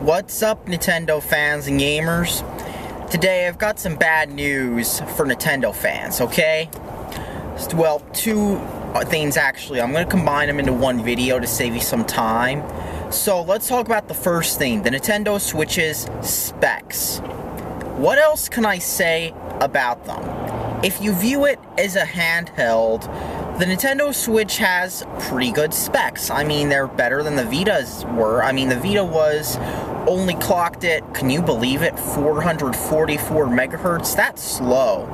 What's up, Nintendo fans and gamers? Today I've got some bad news for Nintendo fans, okay? Well, two things actually. I'm going to combine them into one video to save you some time. So let's talk about the first thing, the Nintendo Switch's specs. What else can I say about them? If you view it as a handheld, the Nintendo Switch has pretty good specs. I mean, they're better than the Vitas were. I mean, the Vita was only clocked at, can you believe it, 444 megahertz? That's slow.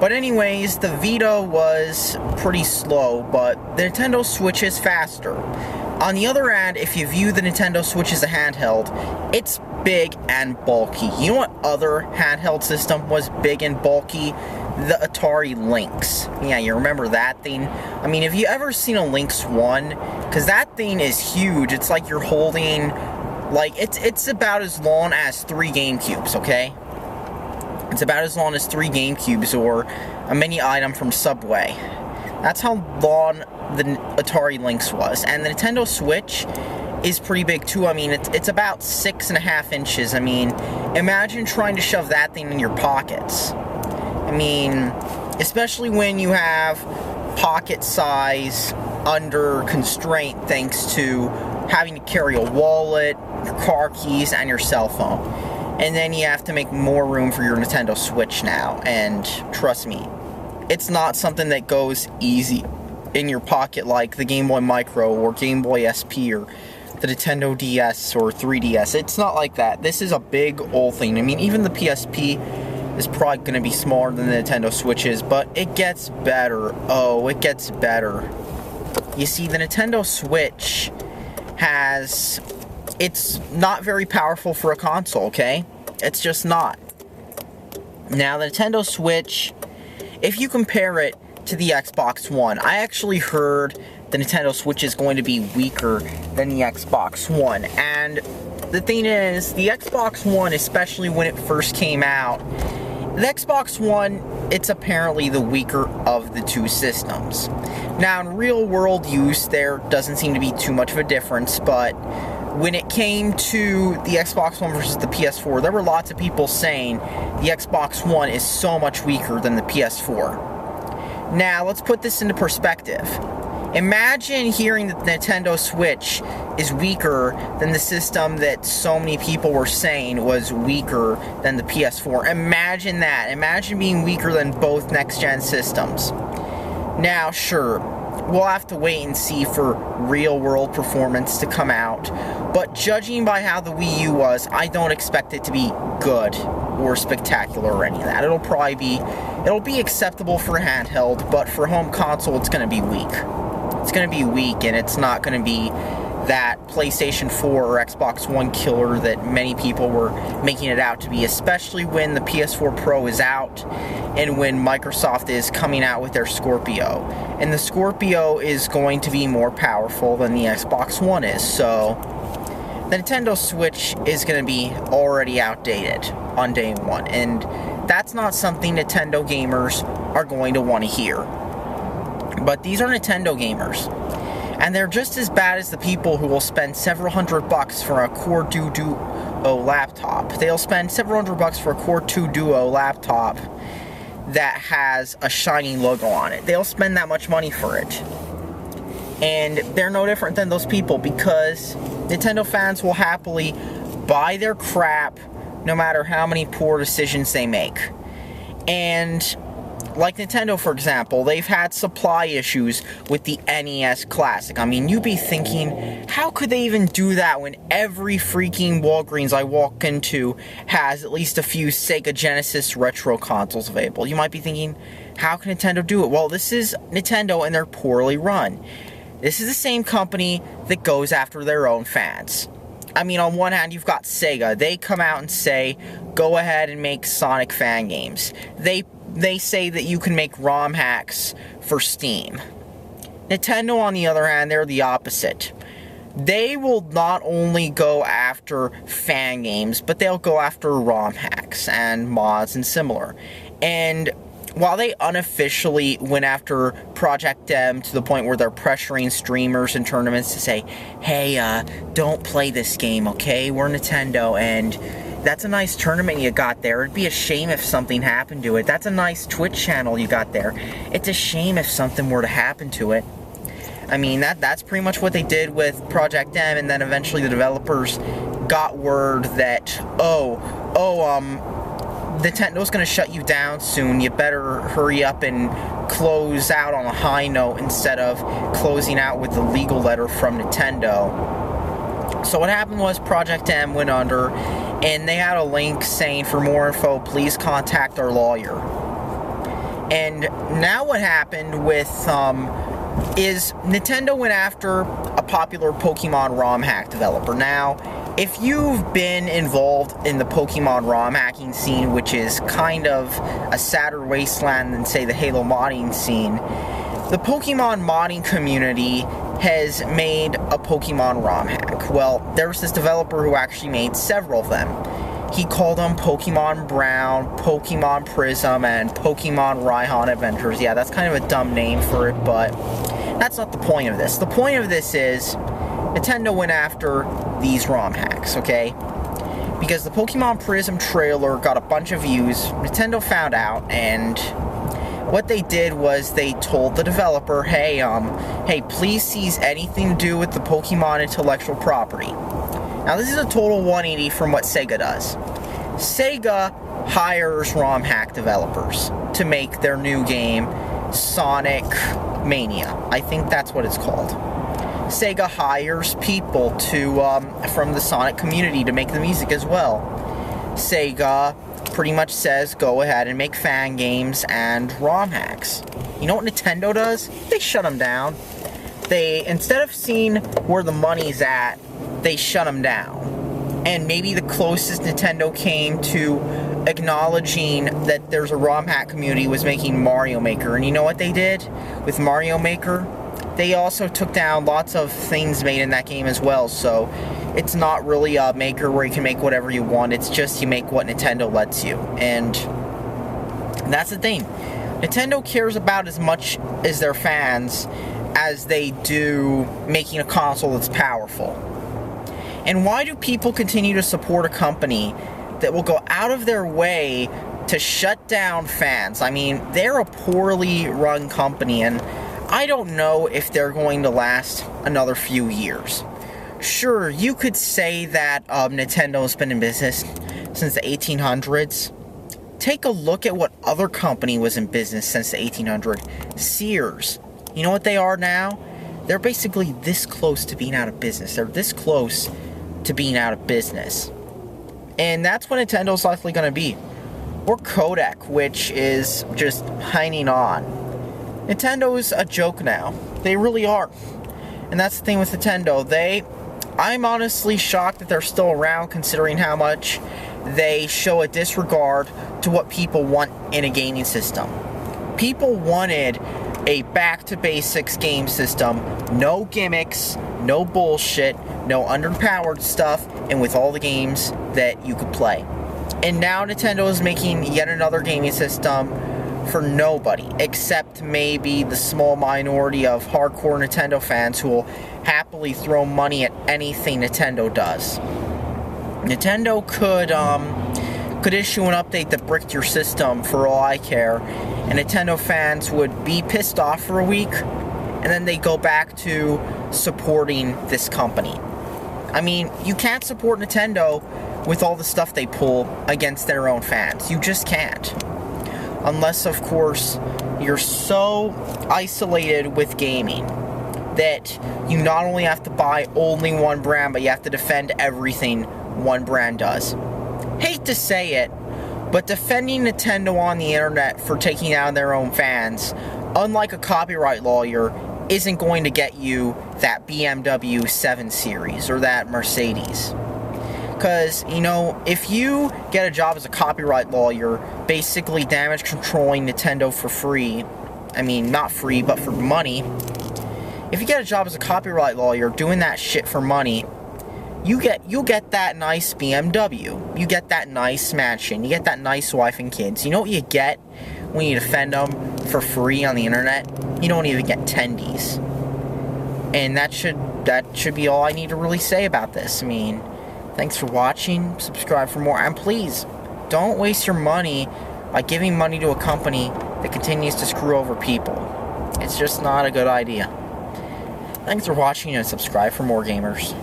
But anyways, the Vita was pretty slow, but the Nintendo Switch is faster. On the other hand, if you view the Nintendo Switch as a handheld, it's big and bulky. You know what other handheld system was big and bulky? The Atari Lynx. Yeah, you remember that thing? I mean, have you ever seen a Lynx 1? Because that thing is huge. It's like you're holding, like, it's about as long as 3 GameCubes, okay? It's about as long as 3 GameCubes or a mini item from Subway. That's how long the Atari Lynx was. And the Nintendo Switch is pretty big too. I mean, it's about 6.5 inches. I mean, imagine trying to shove that thing in your pockets. I mean, especially when you have pocket size under constraint thanks to having to carry a wallet, your car keys, and your cell phone. And then you have to make more room for your Nintendo Switch now. And trust me, it's not something that goes easy in your pocket like the Game Boy Micro or Game Boy SP or the Nintendo DS or 3DS. It's not like that. This is a big old thing. I mean, even the PSP is probably going to be smaller than the Nintendo Switch is, but it gets better. Oh, it gets better. You see, the Nintendo Switch it's not very powerful for a console, okay? It's just not. Now, the Nintendo Switch, if you compare it to the Xbox One, I actually heard the Nintendo Switch is going to be weaker than the Xbox One, and the thing is, the Xbox One, especially when it first came out, the Xbox One, it's apparently the weaker of the two systems. Now, in real-world use, there doesn't seem to be too much of a difference, but when it came to the Xbox One versus the PS4, there were lots of people saying the Xbox One is so much weaker than the PS4. Now, let's put this into perspective. Imagine hearing that the Nintendo Switch is weaker than the system that so many people were saying was weaker than the PS4. Imagine that. Imagine being weaker than both next-gen systems. Now, sure, we'll have to wait and see for real-world performance to come out, but judging by how the Wii U was, I don't expect it to be good or spectacular or any of that. It'll be acceptable for a handheld, but for home console, it's going to be weak. It's going to be weak, and it's not going to be that PlayStation 4 or Xbox One killer that many people were making it out to be, especially when the PS4 Pro is out and when Microsoft is coming out with their Scorpio. And the Scorpio is going to be more powerful than the Xbox One is, so the Nintendo Switch is going to be already outdated on day one, and that's not something Nintendo gamers are going to want to hear. But these are Nintendo gamers, and they're just as bad as the people who will spend several $100 for a Core 2 Duo laptop. They'll spend several $100 for a Core 2 Duo laptop that has a shiny logo on it. They'll spend that much money for it. And they're no different than those people, because Nintendo fans will happily buy their crap no matter how many poor decisions they make. And like Nintendo, for example, they've had supply issues with the NES Classic. I mean, you'd be thinking, how could they even do that when every freaking Walgreens I walk into has at least a few Sega Genesis retro consoles available? You might be thinking, how can Nintendo do it? Well, this is Nintendo, and they're poorly run. This is the same company that goes after their own fans. I mean, on one hand, you've got Sega. They come out and say, go ahead and make Sonic fan games. They say that you can make ROM hacks for Steam. Nintendo, on the other hand, they're the opposite. They will not only go after fan games, but they'll go after ROM hacks and mods and similar. And while they unofficially went after Project M to the point where they're pressuring streamers and tournaments to say, hey, don't play this game, okay? We're Nintendo, and that's a nice tournament you got there. It'd be a shame if something happened to it. That's a nice Twitch channel you got there. It's a shame if something were to happen to it. I mean, that's pretty much what they did with Project M, and then eventually the developers got word that, Nintendo's gonna shut you down soon. You better hurry up and close out on a high note instead of closing out with the legal letter from Nintendo. So what happened was Project M went under, and they had a link saying, for more info, please contact our lawyer. And now what happened with, is Nintendo went after a popular Pokemon ROM hack developer. Now, if you've been involved in the Pokemon ROM hacking scene, which is kind of a sadder wasteland than, say, the Halo modding scene, the Pokemon modding community has made a Pokemon ROM hack. Well, there was this developer who actually made several of them. He called them Pokemon Brown, Pokemon Prism, and Pokemon Raihan Adventures. Yeah, that's kind of a dumb name for it, but that's not the point of this. The point of this is Nintendo went after these ROM hacks, okay? Because the Pokemon Prism trailer got a bunch of views, Nintendo found out, and what they did was they told the developer, hey, please cease anything to do with the Pokemon intellectual property. Now, this is a total 180 from what Sega does. Sega hires ROM hack developers to make their new game, Sonic Mania. I think that's what it's called. Sega hires people from the Sonic community to make the music as well. Sega pretty much says, go ahead and make fan games and ROM hacks. You know what Nintendo does? They shut them down. They, instead of seeing where the money's at, they shut them down. And maybe the closest Nintendo came to acknowledging that there's a ROM hack community was making Mario Maker. And you know what they did with Mario Maker? They also took down lots of things made in that game as well. So it's not really a Maker where you can make whatever you want. It's just you make what Nintendo lets you. And that's the thing. Nintendo cares about as much as their fans as they do making a console that's powerful. And why do people continue to support a company that will go out of their way to shut down fans? I mean, they're a poorly run company, and I don't know if they're going to last another few years. Sure, you could say that Nintendo's been in business since the 1800s. Take a look at what other company was in business since the 1800s. Sears. You know what they are now? They're basically this close to being out of business. They're this close to being out of business. And that's what Nintendo's likely going to be. Or Kodak, which is just hanging on. Nintendo's a joke now. They really are. And that's the thing with Nintendo. I'm honestly shocked that they're still around, considering how much they show a disregard to what people want in a gaming system. People wanted a back-to-basics game system, no gimmicks, no bullshit, no underpowered stuff, and with all the games that you could play. And now Nintendo is making yet another gaming system for nobody, except maybe the small minority of hardcore Nintendo fans who will happily throw money at anything Nintendo does. Nintendo could issue an update that bricked your system for all I care, and Nintendo fans would be pissed off for a week, and then they go back to supporting this company. I mean, you can't support Nintendo with all the stuff they pull against their own fans. You just can't. Unless, of course, you're so isolated with gaming that you not only have to buy only one brand, but you have to defend everything one brand does. Hate to say it, but defending Nintendo on the internet for taking down their own fans, unlike a copyright lawyer, isn't going to get you that BMW 7 Series or that Mercedes. Because, you know, if you get a job as a copyright lawyer, basically damage controlling Nintendo for free, I mean, not free, but for money, if you get a job as a copyright lawyer doing that shit for money, you'll get that nice BMW, you get that nice mansion, you get that nice wife and kids. You know what you get when you defend them for free on the internet, you don't even get tendies. And that should be all I need to really say about this. I mean, thanks for watching. Subscribe for more. And please, don't waste your money by giving money to a company that continues to screw over people. It's just not a good idea. Thanks for watching and subscribe for more, gamers.